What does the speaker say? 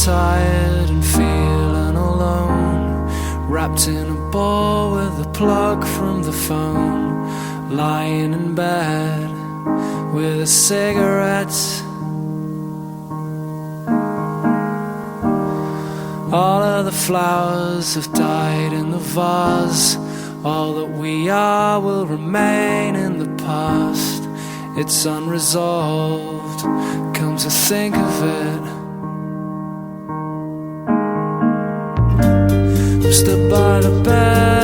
tired and feeling alone, wrapped in a ball with a plug from the phone, lying in bed with a cigarette. All of the flowers have died in the vase. All that we are will remain in the past. It's unresolved, come to think of it. I'm stood by the bed